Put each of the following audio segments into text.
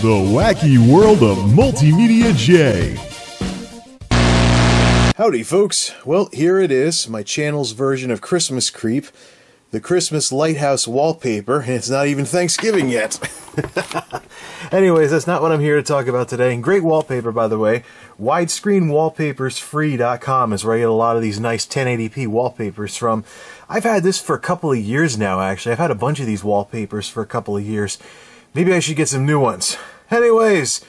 The wacky world of MultimediaJay. Howdy folks, well here it is, my channel's version of Christmas Creep, the Christmas lighthouse wallpaper, and it's not even Thanksgiving yet. Anyways, that's not what I'm here to talk about today. And great wallpaper, by the way. Widescreenwallpapersfree.com is where I get a lot of these nice 1080p wallpapers from. I've had this for a couple of years now, actually. I've had a bunch of these wallpapers for a couple of years. Maybe I should get some new ones. Anyways,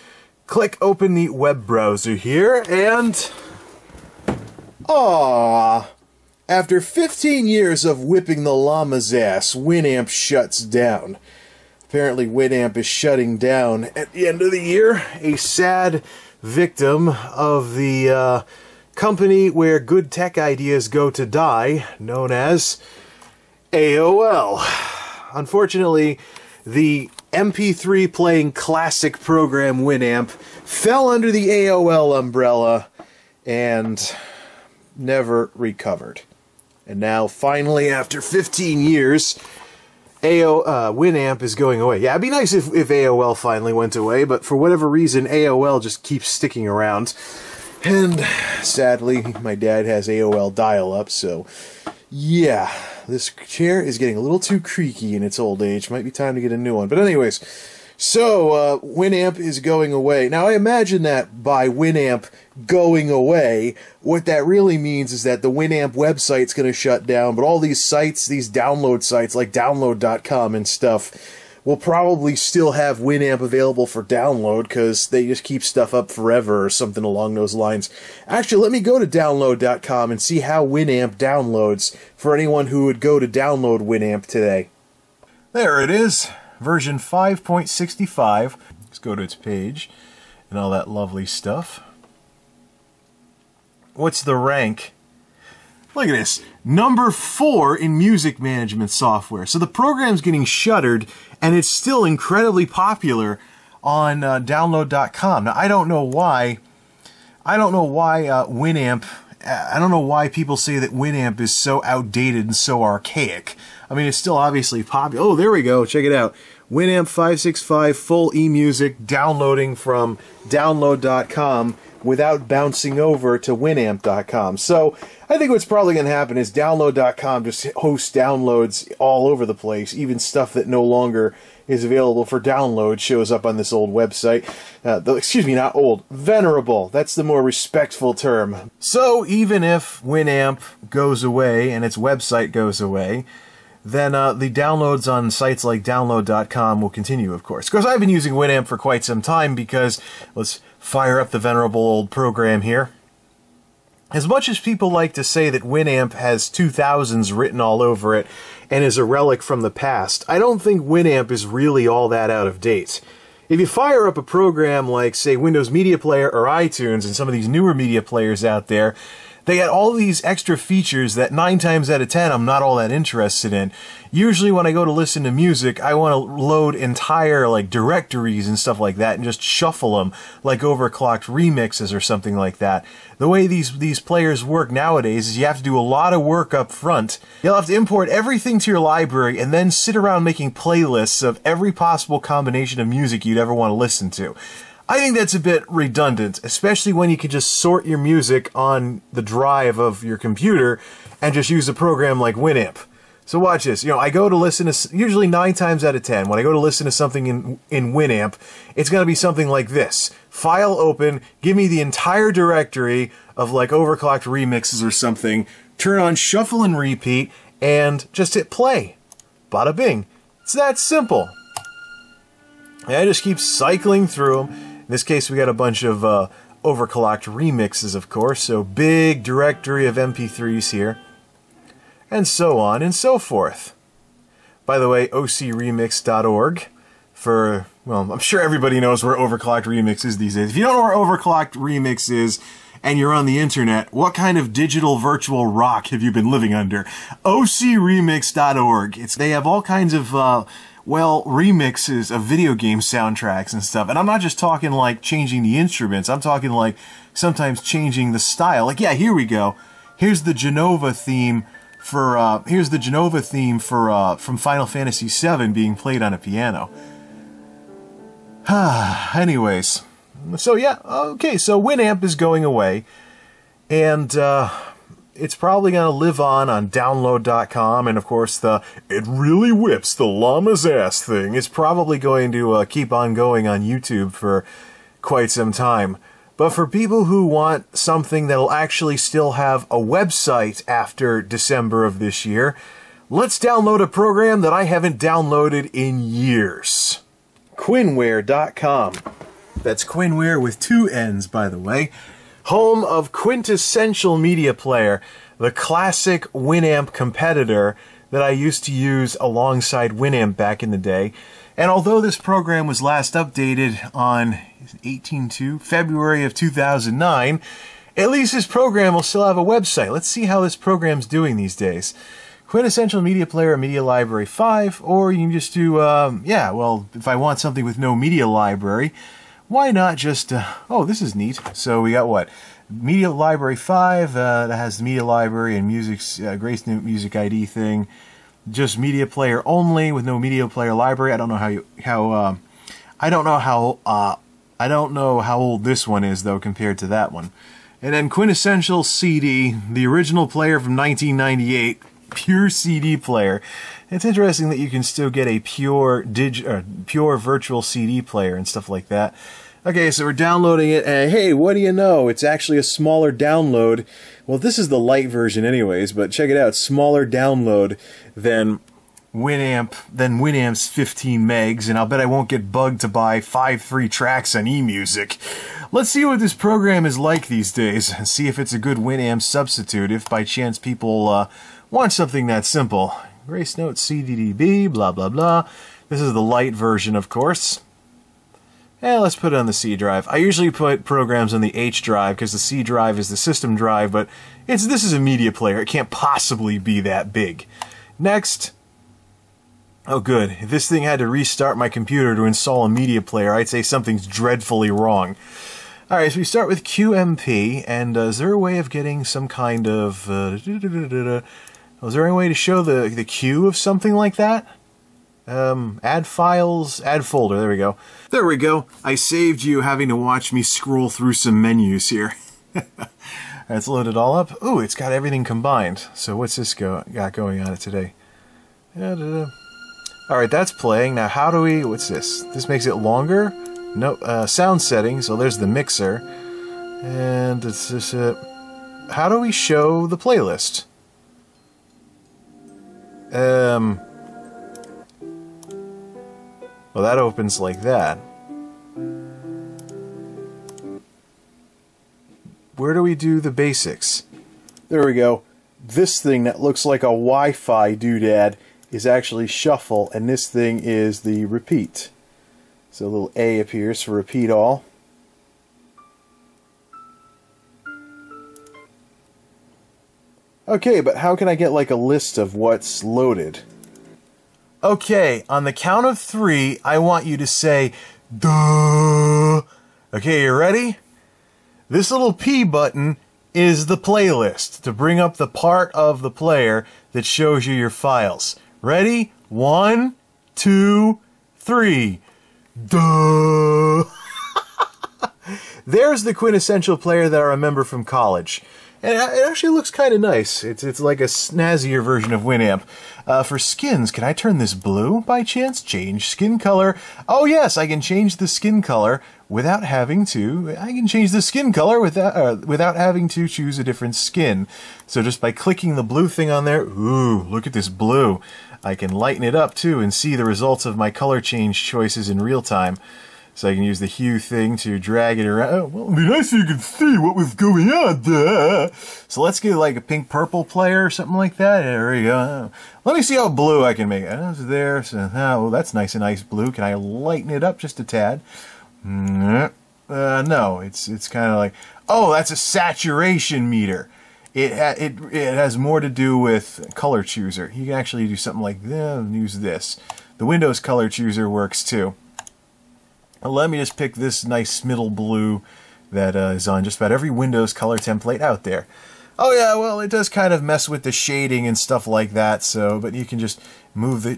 click open the web browser here, and... aww! After 15 years of whipping the llama's ass, Winamp shuts down. Apparently Winamp is shutting down at the end of the year, a sad victim of the company where good tech ideas go to die, known as AOL. Unfortunately, the MP3 playing classic program Winamp fell under the AOL umbrella and never recovered. And now, finally, after 15 years, Winamp is going away. Yeah, it'd be nice if AOL finally went away, but for whatever reason, AOL just keeps sticking around. And sadly, my dad has AOL dial-up, so yeah, this chair is getting a little too creaky in its old age. Might be time to get a new one. But anyways, so Winamp is going away. Now, I imagine that by Winamp going away, what that really means is that the Winamp website's going to shut down, but all these sites, these download sites like download.com and stuff, will probably still have Winamp available for download because they just keep stuff up forever or something along those lines. Actually, let me go to download.com and see how Winamp downloads for anyone who would go to download Winamp today. There it is. Version 5.65. Let's go to its page and all that lovely stuff. What's the rank? Look at this. Number 4 in music management software. So the program's getting shuttered, and it's still incredibly popular on download.com. Now, I don't know why Winamp... I don't know why people say that Winamp is so outdated and so archaic. I mean, it's still obviously popular. Oh, there we go. Check it out. Winamp 565 full eMusic downloading from download.com without bouncing over to winamp.com. So I think what's probably going to happen is download.com just hosts downloads all over the place. Even stuff that no longer is available for download shows up on this old website. Excuse me, not old, venerable. That's the more respectful term. So even if Winamp goes away and its website goes away, then the downloads on sites like download.com will continue, of course. Of course, I've been using Winamp for quite some time because, let's fire up the venerable old program here. As much as people like to say that Winamp has 2000s written all over it and is a relic from the past, I don't think Winamp is really all that out of date. If you fire up a program like, say, Windows Media Player or iTunes and some of these newer media players out there, they got all these extra features that 9 times out of 10 I'm not all that interested in. Usually when I go to listen to music, I want to load entire like directories and stuff like that and just shuffle them like overclocked remixes or something like that. The way these players work nowadays is you have to do a lot of work up front. You'll have to import everything to your library and then sit around making playlists of every possible combination of music you'd ever want to listen to. I think that's a bit redundant, especially when you can just sort your music on the drive of your computer and just use a program like Winamp. So watch this. You know, I go to listen to, usually 9 times out of 10, when I go to listen to something in Winamp, it's going to be something like this. File open, give me the entire directory of like overclocked remixes or something, turn on shuffle and repeat, and just hit play. Bada bing. It's that simple. And I just keep cycling through them. In this case, we got a bunch of overclocked remixes, of course, so big directory of MP3s here, and so on and so forth. By the way, ocremix.org for, well, I'm sure everybody knows where overclocked remix is these days. If you don't know where overclocked remix is, and you're on the internet, what kind of digital virtual rock have you been living under? ocremix.org. They have all kinds of well, remixes of video game soundtracks and stuff. And I'm not just talking like changing the instruments. I'm talking like sometimes changing the style. Like, yeah, here we go. Here's the Genova theme for from Final Fantasy VII being played on a piano. Anyways, so yeah, okay, so Winamp is going away, and it's probably going to live on download.com, and of course the "it really whips the llama's ass" thing is probably going to keep on going on YouTube for quite some time. But for people who want something that'll actually still have a website after December of this year, let's download a program that I haven't downloaded in years. Quinware.com. That's Quinware with 2 N's, by the way. Home of Quintessential Media Player, the classic Winamp competitor that I used to use alongside Winamp back in the day. And although this program was last updated on February of 2009, at least this program will still have a website. Let's see how this program's doing these days. Quintessential Media Player, Media Library 5, or you can just do, yeah, well, if I want something with no media library, why not just, oh, this is neat. So we got what? Media Library 5, that has the media library and music's, Grace Music ID thing. Just media player only with no media player library. I don't know I don't know how old this one is though compared to that one. And then Quintessential CD, the original player from 1998, pure CD player. It's interesting that you can still get a pure virtual CD player and stuff like that. Okay, so we're downloading it, and hey, what do you know? It's actually a smaller download. Well, this is the light version anyways, but check it out. Smaller download than Winamp's 15 megs, and I'll bet I won't get bugged to buy 5 free tracks on eMusic. Let's see what this program is like these days, and see if it's a good Winamp substitute, if by chance people want something that simple. Grace Note CDDB, blah blah blah. This is the light version, of course. Let's put it on the C drive. I usually put programs on the H drive because the C drive is the system drive, but this is a media player. It can't possibly be that big. Next. Oh good. If this thing had to restart my computer to install a media player, I'd say something's dreadfully wrong. Alright, so we start with QMP, and is there a way of getting some kind of... is there any way to show the queue of something like that? Add files, add folder, there we go. There we go. I saved you having to watch me scroll through some menus here. Let's load it all up. Ooh, it's got everything combined. So what's this got going on it today? Alright, that's playing. Now how do we, what's this? This makes it longer? Nope, sound settings, so there's the mixer. And it's just, how do we show the playlist? Well, that opens like that. Where do we do the basics? There we go. This thing that looks like a Wi-Fi doodad is actually shuffle, and this thing is the repeat. So a little A appears for repeat all. Okay, but how can I get like a list of what's loaded? Okay, on the count of 3, I want you to say, duh. Okay, you ready? This little P button is the playlist to bring up the part of the player that shows you your files. Ready? 1, 2, 3. Duh. There's the quintessential player that I remember from college. And it actually looks kind of nice. It's like a snazzier version of Winamp. For skins, can I turn this blue by chance? Change skin color. Oh yes, I can change the skin color without having to. I can change the skin color without having to choose a different skin. So just by clicking the blue thing on there, ooh, look at this blue. I can lighten it up too and see the results of my color change choices in real time. So I can use the hue thing to drag it around. Oh, well, it'd be nice if you could see what was going on there. So let's get like a pink-purple player or something like that. There we go. Let me see how blue I can make it. It's there. So, well, that's nice and nice blue. Can I lighten it up just a tad? No, it's kind of like, oh, that's a saturation meter. It has more to do with color chooser. You can actually do something like this and use this. The Windows color chooser works too. Let me just pick this nice middle blue that is on just about every Windows color template out there. Oh yeah, well, it does kind of mess with the shading and stuff like that, so, but you can just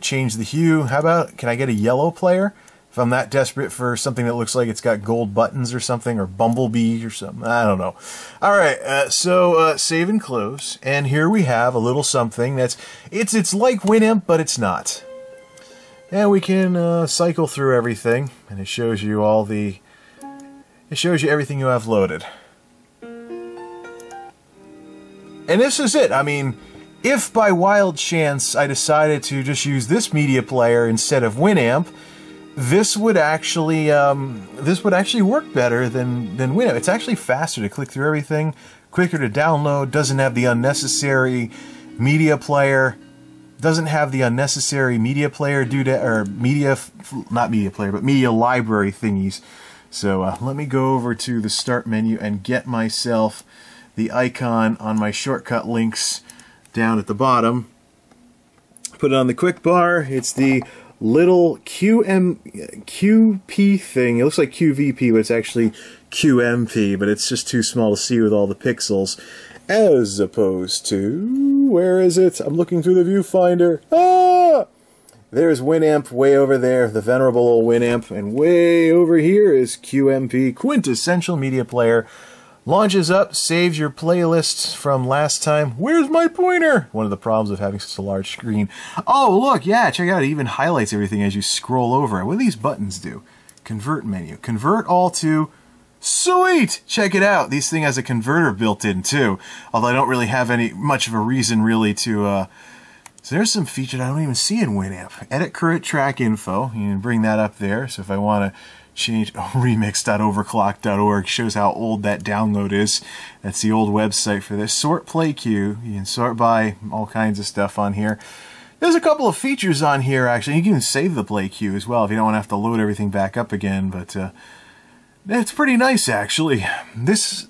change the hue. How about, can I get a yellow player? if I'm that desperate for something that looks like it's got gold buttons or something, or Bumblebee or something. I don't know. All right, so save and close, and here we have a little something that's it's like Winamp, but it's not. And we can cycle through everything, and it shows you all the. It shows you everything you have loaded. And this is it. I mean, if by wild chance I decided to just use this media player instead of Winamp, this would actually work better than Winamp. It's actually faster to click through everything, quicker to download, doesn't have the unnecessary media player, due to, or not media player, but media library thingies. So let me go over to the start menu and get myself the icon on my shortcut links down at the bottom. Put it on the quick bar. It's the little QP thing. It looks like QVP, but it's actually QMP, but it's just too small to see with all the pixels. As opposed to, where is it? I'm looking through the viewfinder. Ah! There's Winamp way over there, the venerable old Winamp, and way over here is QMP, Quintessential Media Player. Launches up, saves your playlists from last time. Where's my pointer? One of the problems of having such a large screen. Oh, look, yeah, check out. It even highlights everything as you scroll over. What do these buttons do? Convert menu. Convert all to... Sweet! Check it out. This thing has a converter built in, too. Although I don't really have much of a reason, really, to... So there's some features I don't even see in Winamp. Edit current track info. You can bring that up there. So if I want to... change remix.overclock.org shows how old that download is. That's the old website for this. Sort play queue. You can sort by all kinds of stuff on here. There's a couple of features on here, actually. You can save the play queue as well if you don't want to have to load everything back up again, but it's pretty nice, actually. This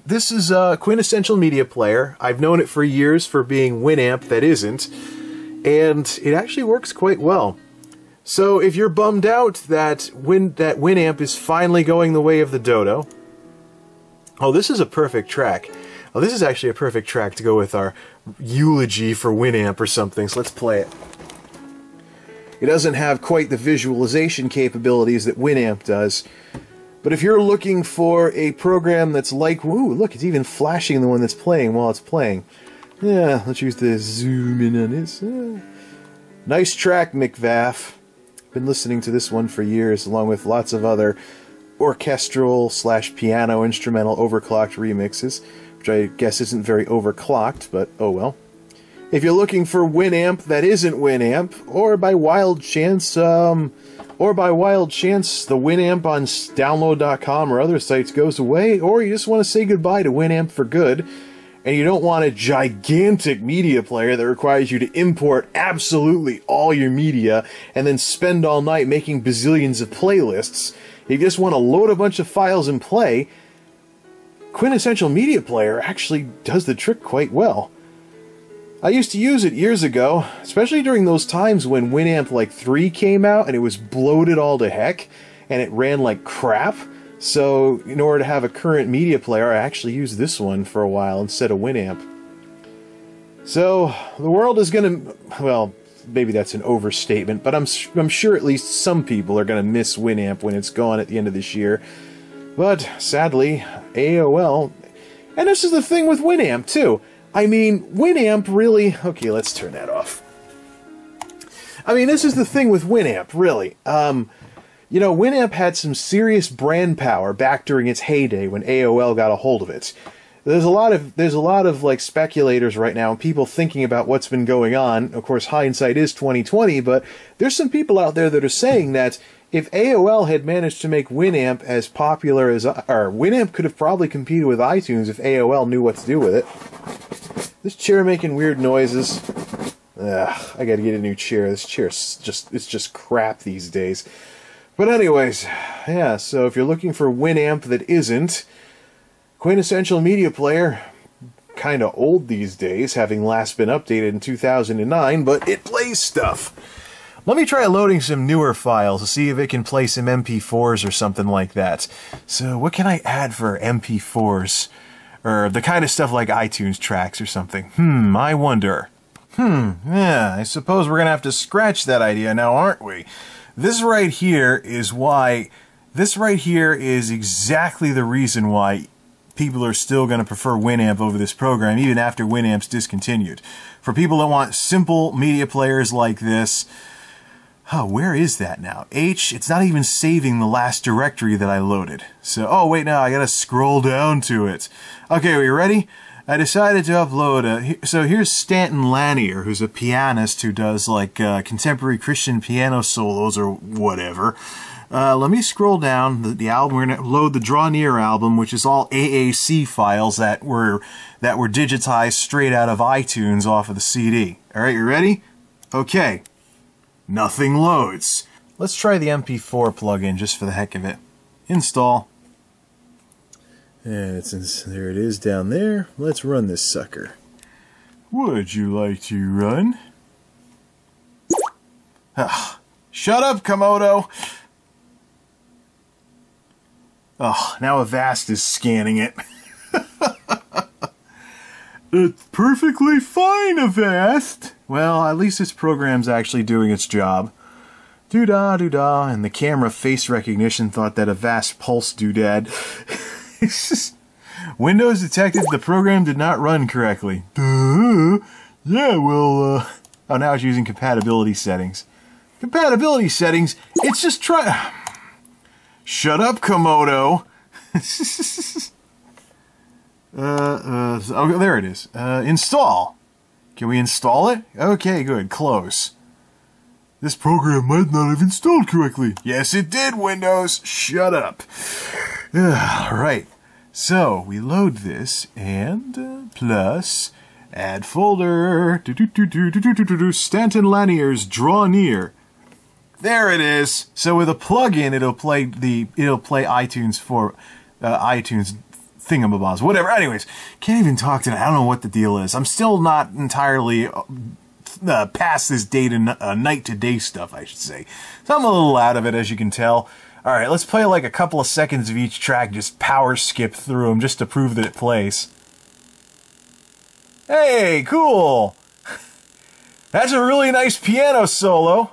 is a Quintessential Media Player. I've known it for years for being Winamp that isn't, and it actually works quite well. So if you're bummed out that Winamp is finally going the way of the dodo, oh, this is a perfect track. Oh, this is actually a perfect track to go with our eulogy for Winamp or something, so let's play it. It doesn't have quite the visualization capabilities that Winamp does, but if you're looking for a program that's like, woo, look, it's even flashing the one that's playing while it's playing. Yeah, let's use the zoom in on this. Nice track, McVaff. Been listening to this one for years, along with lots of other orchestral/piano instrumental overclocked remixes, which I guess isn't very overclocked, but oh well. If you're looking for Winamp that isn't Winamp, or by wild chance the Winamp on download.com or other sites goes away, or you just want to say goodbye to Winamp for good, and you don't want a gigantic media player that requires you to import absolutely all your media and then spend all night making bazillions of playlists. If you just want to load a bunch of files and play, Quintessential Media Player actually does the trick quite well. I used to use it years ago, especially during those times when Winamp like 3 came out and it was bloated all to heck and it ran like crap. So, in order to have a current media player, I actually used this one for a while instead of Winamp. So, the world is going to... Well, maybe that's an overstatement, but I'm sure at least some people are going to miss Winamp when it's gone at the end of this year. But, sadly, AOL... And this is the thing with Winamp, too. I mean, Winamp really... Okay, let's turn that off. I mean, this is the thing with Winamp, really. You know, Winamp had some serious brand power back during its heyday when AOL got a hold of it. There's a lot of like speculators right now and people thinking about what's been going on. Of course, hindsight is 2020, but there's some people out there that are saying that if AOL had managed to make Winamp as popular as... Or Winamp could have probably competed with iTunes if AOL knew what to do with it. This chair making weird noises. Ugh, I gotta get a new chair. This chair's just crap these days. But anyways, yeah, so if you're looking for Winamp that isn't, Quintessential Media Player, kind of old these days, having last been updated in 2009, but it plays stuff. Let me try loading some newer files to see if it can play some MP4s or something like that. So what can I add for MP4s? Or the kind of stuff like iTunes tracks or something. I wonder. Yeah, I suppose we're going to have to scratch that idea now, aren't we? This right here is why, this right here is exactly the reason why people are still going to prefer Winamp over this program, even after Winamp's discontinued. For people that want simple media players like this, oh, where is that now? It's not even saving the last directory that I loaded. So, oh wait, no, I gotta scroll down to it. Okay, are you ready? I decided to upload so here's Stanton Lanier, who's a pianist who does like contemporary Christian piano solos or whatever. Let me scroll down the album. We're gonna load the Draw Near album, which is all AAC files that were digitized straight out of iTunes off of the CD. All right, you ready? Okay. Nothing loads. Let's try the MP4 plugin just for the heck of it. Install. And there it is down there. Let's run this sucker. Would you like to run? Shut up, Komodo! Oh, now Avast is scanning it. It's perfectly fine, Avast! Well, at least this program's actually doing its job. Doo-dah, doo-dah, and the camera face recognition thought that Avast pulse doodad. Windows detected the program did not run correctly. Yeah, well, oh, now it's using compatibility settings. Compatibility settings? It's just try... Shut up, Komodo! Oh, there it is. Install. Can we install it? Okay, good. Close. This program might not have installed correctly. Yes, it did, Windows. Shut up. Right. So, we load this, and plus, add folder, Stanton Lanier's Draw Near. There it is. So with a plugin, it'll play iTunes for iTunes thingamabobs, whatever. Anyways, can't even talk tonight. I don't know what the deal is. I'm still not entirely past this day to night to day stuff, I should say. So I'm a little out of it, as you can tell. All right, let's play like a couple of seconds of each track, just power skip through them just to prove that it plays. Hey, cool. That's a really nice piano solo.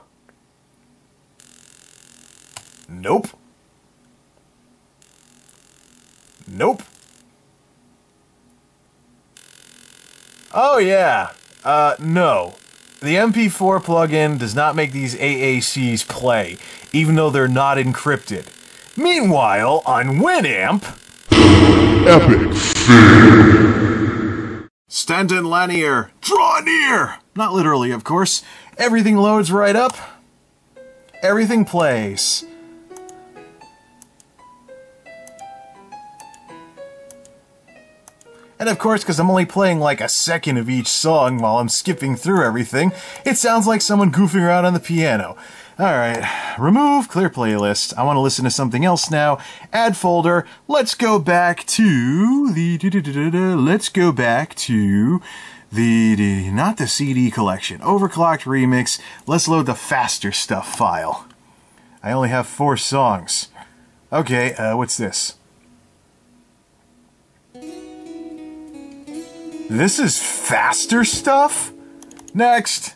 Nope. Nope. Oh yeah. No. The MP4 plugin does not make these AACs play, even though they're not encrypted. Meanwhile, on Winamp... Epic fail. Stanton Lanier, Draw Near! Not literally, of course. Everything loads right up. Everything plays. And of course, because I'm only playing like a second of each song while I'm skipping through everything, it sounds like someone goofing around on the piano. Alright, remove, clear playlist. I want to listen to something else now. Add folder. Let's go back to the... Let's go back to the... Not the CD collection. Overclocked remix. Let's load the faster stuff file. I only have 4 songs. Okay, what's this? This is faster stuff? Next.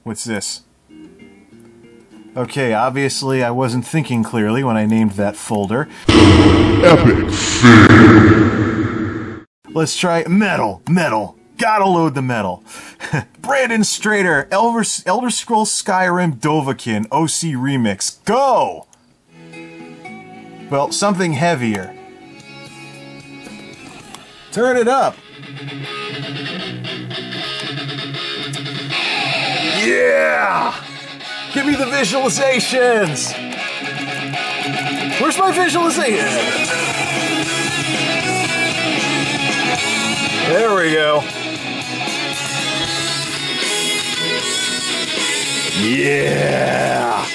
What's this? Okay, obviously I wasn't thinking clearly when I named that folder. Epic fail. Let's try metal. Metal. Gotta load the metal. Brandon Strader, Elder Scrolls Skyrim Dovahkiin OC Remix. Go! Well, something heavier. Turn it up. Yeah! Give me the visualizations! Where's my visualization? There we go. Yeah!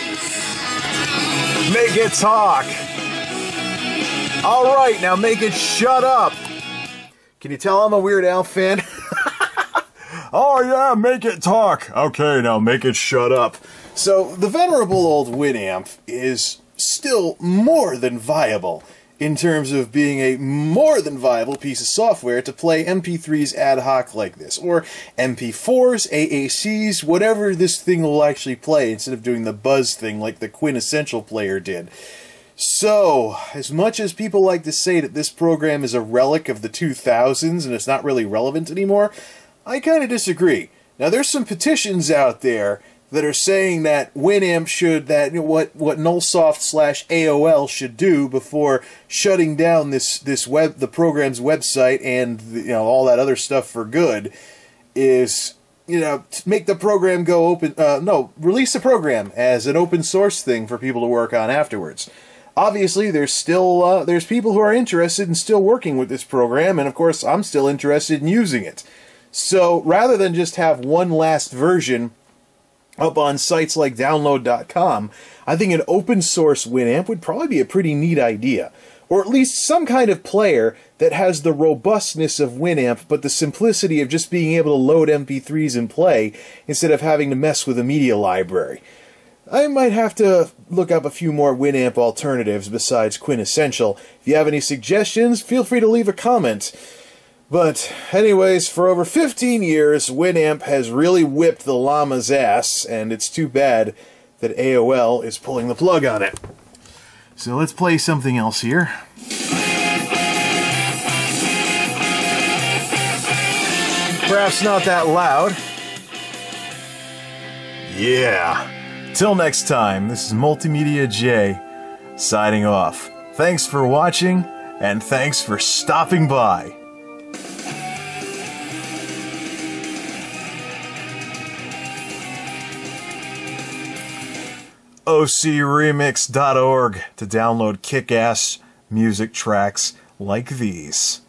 Make it talk! Alright, now make it shut up! Can you tell I'm a Weird Al fan? Oh yeah, make it talk! Okay, now make it shut up. So, the venerable old Winamp is still more than viable. in terms of being a more than viable piece of software to play MP3s ad hoc like this, or MP4s, AACs, whatever this thing will actually play, instead of doing the buzz thing like the Quintessential player did. So, as much as people like to say that this program is a relic of the 2000s and it's not really relevant anymore, I kind of disagree. Now, there's some petitions out there that are saying that Winamp should, what Nullsoft/AOL should do before shutting down the program's website and all that other stuff for good is, to make the program go open. Release the program as an open source thing for people to work on afterwards. Obviously, there's still there's people who are interested in still working with this program, and of course, I'm still interested in using it. So rather than just have one last version up on sites like download.com, I think an open source Winamp would probably be a pretty neat idea. Or at least some kind of player that has the robustness of Winamp, but the simplicity of just being able to load MP3s and play, instead of having to mess with a media library. I might have to look up a few more Winamp alternatives besides Quintessential. If you have any suggestions, feel free to leave a comment. But anyways, for over 15 years, Winamp has really whipped the llama's ass, and it's too bad that AOL is pulling the plug on it. So let's play something else here. Perhaps not that loud. Yeah. Till next time, this is MultimediaJay signing off. Thanks for watching, and thanks for stopping by. ocremix.org to download kick-ass music tracks like these.